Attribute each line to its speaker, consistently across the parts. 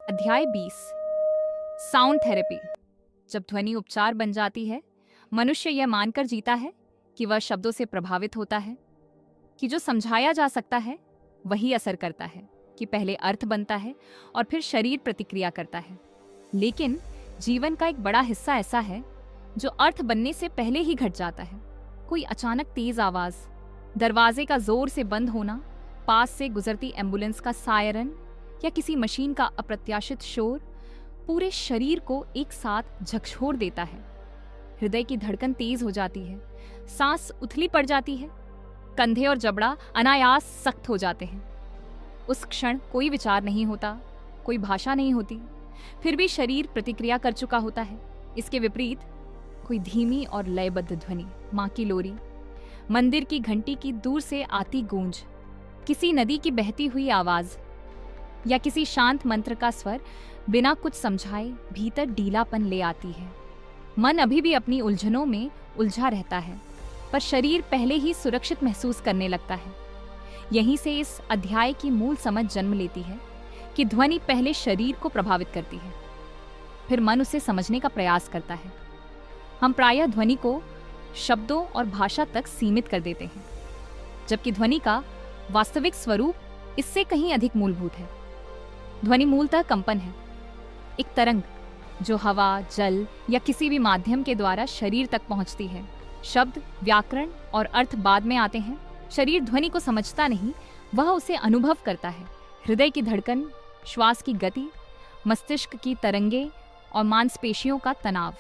Speaker 1: अध्याय 20 sound therapy. जब ध्वनि उपचार बन जाती है, मनुष्य यह मानकर जीता है कि वह शब्दों से प्रभावित होता है, कि जो समझाया जा सकता है वही असर करता है, कि पहले अर्थ बनता है और फिर शरीर प्रतिक्रिया करता है। लेकिन जीवन का एक बड़ा हिस्सा ऐसा है जो अर्थ बनने से पहले ही घट जाता है। कोई अचानक तेज आवाज, दरवाजे का जोर से बंद होना, पास से गुजरती एम्बुलेंस का सायरन या किसी मशीन का अप्रत्याशित शोर पूरे शरीर को एक साथ झकझोर देता है। हृदय की धड़कन तेज हो जाती है, सांस उथली पड़ जाती है, कंधे और जबड़ा अनायास सख्त हो जाते हैं। उस क्षण कोई विचार नहीं होता, कोई भाषा नहीं होती, फिर भी शरीर प्रतिक्रिया कर चुका होता है। इसके विपरीत कोई धीमी और लयबद्ध ध्वनि, माँ की लोरी, मंदिर की घंटी की दूर से आती गूंज, किसी नदी की बहती हुई आवाज या किसी शांत मंत्र का स्वर बिना कुछ समझाए भीतर ढीलापन ले आती है। मन अभी भी अपनी उलझनों में उलझा रहता है, पर शरीर पहले ही सुरक्षित महसूस करने लगता है। यहीं से इस अध्याय की मूल समझ जन्म लेती है कि ध्वनि पहले शरीर को प्रभावित करती है, फिर मन उसे समझने का प्रयास करता है। हम प्रायः ध्वनि को शब्दों और भाषा तक सीमित कर देते हैं, जबकि ध्वनि का वास्तविक स्वरूप इससे कहीं अधिक मूलभूत है। ध्वनि मूलतः कंपन है, एक तरंग जो हवा, जल या किसी भी माध्यम के द्वारा शरीर तक पहुंचती है। शब्द, व्याकरण और अर्थ बाद में आते हैं। शरीर ध्वनि को समझता नहीं, वह उसे अनुभव करता है। हृदय की धड़कन, श्वास की गति, मस्तिष्क की तरंगे और मांसपेशियों का तनाव,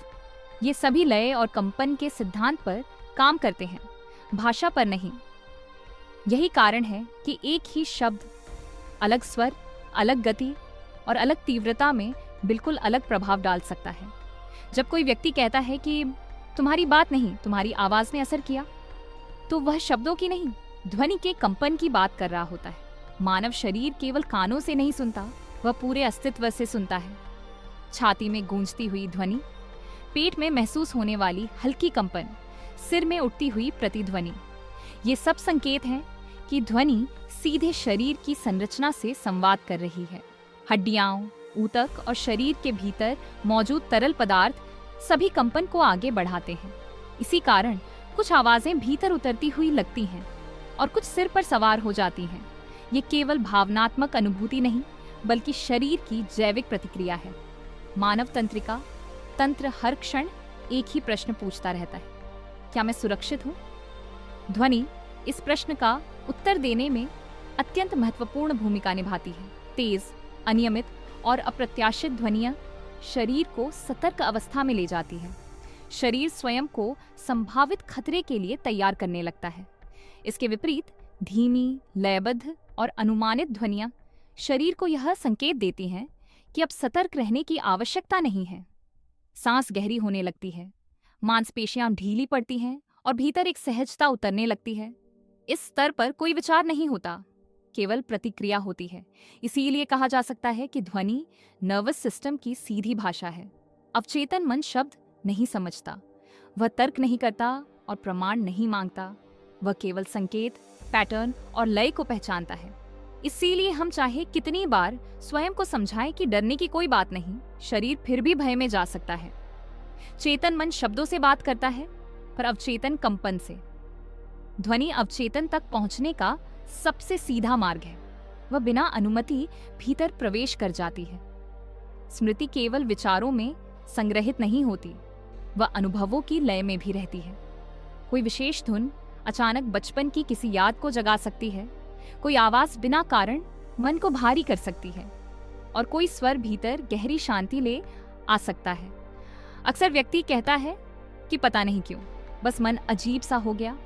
Speaker 1: ये सभी लय और कंपन के सिद्धांत पर काम करते हैं, भाषा पर नहीं। यही कारण है कि एक ही शब्द अलग स्वर, अलग गति और अलग तीव्रता में बिल्कुल अलग प्रभाव डाल सकता है। जब कोई व्यक्ति कहता है कि तुम्हारी बात नहीं, तुम्हारी आवाज ने असर किया, तो वह शब्दों की नहीं, ध्वनि के कंपन की बात कर रहा होता है। मानव शरीर केवल कानों से नहीं सुनता, वह पूरे अस्तित्व से सुनता है। छाती में गूंजती हुई ध्वनि, पेट में महसूस होने वाली हल्की कंपन, सिर में उठती हुई प्रतिध्वनि, ये सब संकेत हैं कि ध्वनि सीधे शरीर की संरचना से संवाद कर रही है। हड्डियां, ऊतक और शरीर के भीतर मौजूद तरल पदार्थ सभी कंपन को आगे बढ़ाते हैं। इसी कारण कुछ आवाजें भीतर उतरती हुई लगती हैं और कुछ सिर पर सवार हो जाती हैं। ये केवल भावनात्मक अनुभूति नहीं, बल्कि शरीर की जैविक प्रतिक्रिया है। मानव तंत्र हर क्षण एक ही प्रश्न पूछता रहता है, क्या मैं सुरक्षित हूँ? ध्वनि इस प्रश्न का उत्तर देने में अत्यंत महत्वपूर्ण भूमिका निभाती है। तेज, अनियमित और अप्रत्याशित ध्वनियां शरीर को सतर्क अवस्था में ले जाती है। शरीर स्वयं को संभावित खतरे के लिए तैयार करने लगता है। इसके विपरीत धीमी, लयबद्ध और अनुमानित ध्वनियां शरीर को यह संकेत देती हैं कि अब सतर्क रहने की आवश्यकता नहीं है। सांस गहरी होने लगती है, मांसपेशियां ढीली पड़ती हैं और भीतर एक सहजता उतरने लगती है। इस स्तर पर कोई विचार नहीं होता, केवल प्रतिक्रिया होती है। इसीलिए कहा जा सकता है कि ध्वनि नर्वस सिस्टम की सीधी भाषा है। अवचेतन मन शब्द नहीं समझता, वह तर्क नहीं करता और प्रमाण नहीं मांगता, वह केवल संकेत, पैटर्न और लय को पहचानता है। इसीलिए हम चाहे कितनी बार स्वयं को समझाएं कि डरने की कोई बात नहीं, शरीर फिर भी भय में जा सकता है। चेतन मन शब्दों से बात करता है, पर अवचेतन कंपन से। ध्वनि अवचेतन तक पहुंचने का सबसे सीधा मार्ग है। वह बिना अनुमति भीतर प्रवेश कर जाती है। स्मृति केवल विचारों में संग्रहित नहीं होती, वह अनुभवों की लय में भी रहती है। कोई विशेष धुन अचानक बचपन की किसी याद को जगा सकती है, कोई आवाज बिना कारण मन को भारी कर सकती है, और कोई स्वर भीतर गहरी शांति ले आ सकता है। अक्सर व्यक्ति कहता है कि पता नहीं क्यों, बस मन अजीब सा हो गया।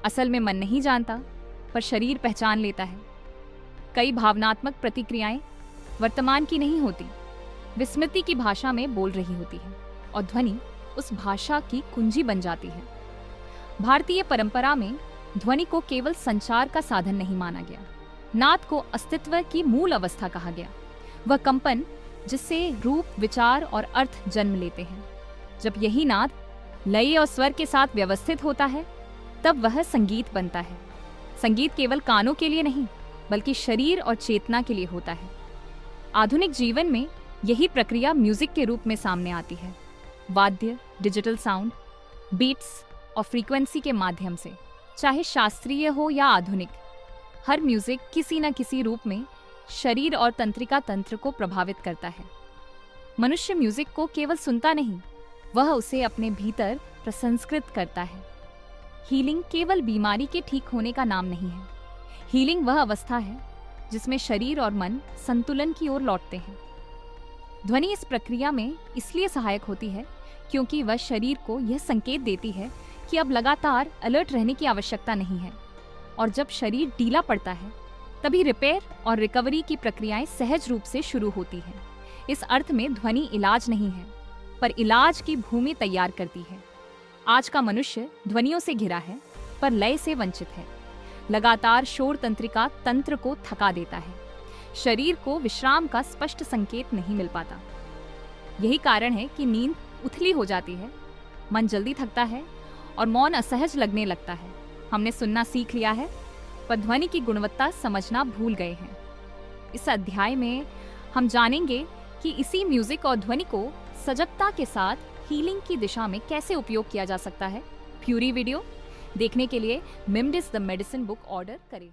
Speaker 1: असल में मन नहीं जानता, पर शरीर पहचान लेता है। कई भावनात्मक प्रतिक्रियाएं वर्तमान की नहीं होती, वे स्मृति की भाषा में बोल रही होती है, और ध्वनि उस भाषा की कुंजी बन जाती है। भारतीय परंपरा में ध्वनि को केवल संचार का साधन नहीं माना गया, नाद को अस्तित्व की मूल अवस्था कहा गया। वह कंपन जिससे रूप, विचार और अर्थ जन्म लेते हैं। जब यही नाद लय और स्वर के साथ व्यवस्थित होता है, तब वह संगीत बनता है। संगीत केवल कानों के लिए नहीं, बल्कि शरीर और चेतना के लिए होता है। आधुनिक जीवन में यही प्रक्रिया म्यूजिक के रूप में सामने आती है। वाद्य, डिजिटल साउंड, बीट्स और फ्रीक्वेंसी के माध्यम से, चाहे शास्त्रीय हो या आधुनिक, हर म्यूजिक किसी न किसी रूप में शरीर और तंत्रिका तंत्र को प्रभावित करता है। मनुष्य म्यूजिक को केवल सुनता नहीं, वह उसे अपने भीतर प्रसंस्कृत करता है। हीलिंग केवल बीमारी के ठीक होने का नाम नहीं है। हीलिंग वह अवस्था है जिसमें शरीर और मन संतुलन की ओर लौटते हैं। ध्वनि इस प्रक्रिया में इसलिए सहायक होती है क्योंकि वह शरीर को यह संकेत देती है कि अब लगातार अलर्ट रहने की आवश्यकता नहीं है, और जब शरीर ढीला पड़ता है तभी रिपेयर और रिकवरी की प्रक्रियाएं सहज रूप से शुरू होती हैं। इस अर्थ में ध्वनि इलाज नहीं है, पर इलाज की भूमि तैयार करती है। आज का मनुष्य ध्वनियों से घिरा है, पर लय से वंचित है। लगातार शोर तंत्रिका तंत्र को थका देता है। शरीर को विश्राम का स्पष्ट संकेत नहीं मिल पाता। यही कारण है कि नींद उथली हो जाती है, मन जल्दी थकता है और मौन असहज लगने लगता है। हमने सुनना सीख लिया है, पर ध्वनि की गुणवत्ता समझना भूल गए हैं। इस अध्याय में हम जानेंगे कि इसी म्यूजिक और ध्वनि को सजगता के साथ हीलिंग की दिशा में कैसे उपयोग किया जा सकता है। पूरी वीडियो देखने के लिए मिमडिस द मेडिसिन बुक ऑर्डर करें।